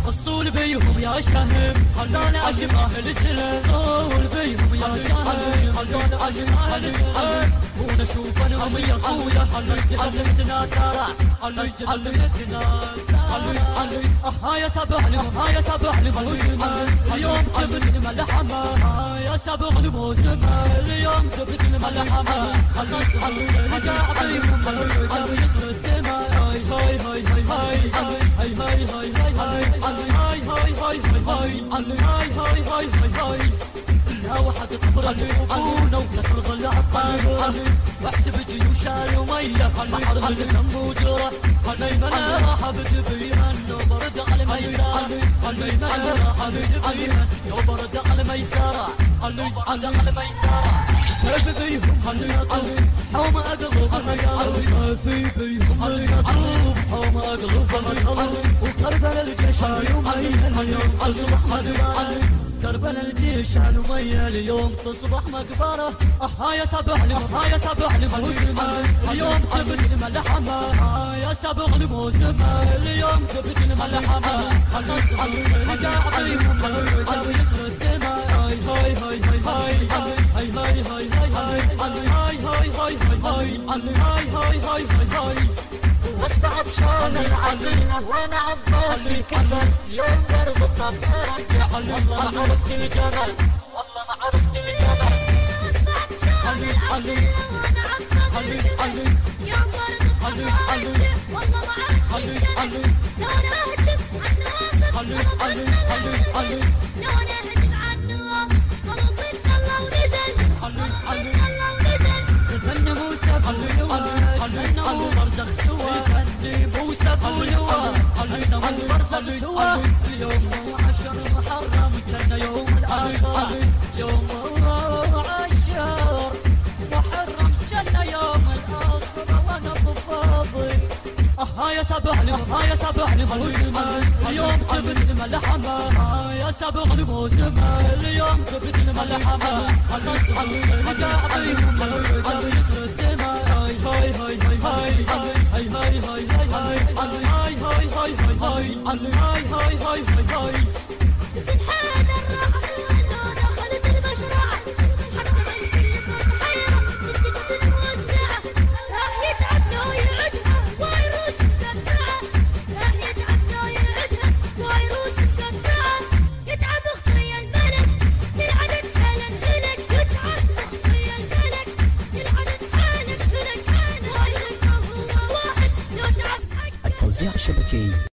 الصول بيهم يا شهم خلانا اشبه الثلث الصول بيهم يا شهم خلانا اشبه الثلث ونشوف انهم يا خويا علمتنا ترى علمتنا يا سبع يا سبع الموسم اليوم جبت الملحمة يا سبع الموسم اليوم جبت الملحمة رجع بيهم يسر الدماء هاي هاي هاي هاي هاي هاي هاي هاي هاي هاي هاي هاي هاي هاي هاي لا واحد قبرك وابونا وكسر ضلع الطاير واحسب جيوش المية بحر من دم وجرح الميمنة راح بتبيها لو برد على الميسار الميمنة راح بتبيها لو برد على الميسار على الميسار سيف بيهم يطوف حوم اقلب الرجال سيف بيهم يطوف حوم اقلب الرجال وكربل الجيش اليوم تصبح مقبرة كربل الجيش المية اليوم تصبح مقبرة يا سبع يا سبع الموسم اليوم جبت الملحمة يا سبع الموسم اليوم جبت الملحمة رجع بيهم يسر الدماء هاي هاي هاي هاي هاي هاي هاي هاي هاي هاي هاي هاي هاي أصبحت شان العدينة وأنا عباسي كفر يوم برضو رجع والله ما عرفت الجبل والله ما عرفت الجبل أصبحت شان العدينة وأنا عباسي كفر يوم برضو رجع والله ما عرفت الجبل لو أنا أهجم عالنواصب لو أنا أهجم عالنواصب قلب الله ونزل فن موسى فولوان انه برزخ سوا فن موسى فولوان انه برزخ سوا اليوم هو 10 محرم كان يوم الاخر يوم هو 10 محرم كان يوم الاخر وانا بفاضي يا سبع يا سبع الموسم اليوم جبت الملحمة يا سبع الموسم اليوم جبت الملحمة رجع بيهم يسر الدماء هاي هاي هاي هاي هاي هاي هاي هاي هاي هاي هاي هاي هاي هاي هاي هاي في الحال الراحة لو دخلت المشرعة حتى الكل بحيرة تسكت الموزعة راح يسعد لو يعدها وايروس مقطعة راح يتعب لو يعدها وايروس مقطعة يتعب اخوي الملك للعدد حالا هلك يتعب اخوي الملك للعدد حالا هلك وايرك هو واحد لو تعب التوزيع الشبكي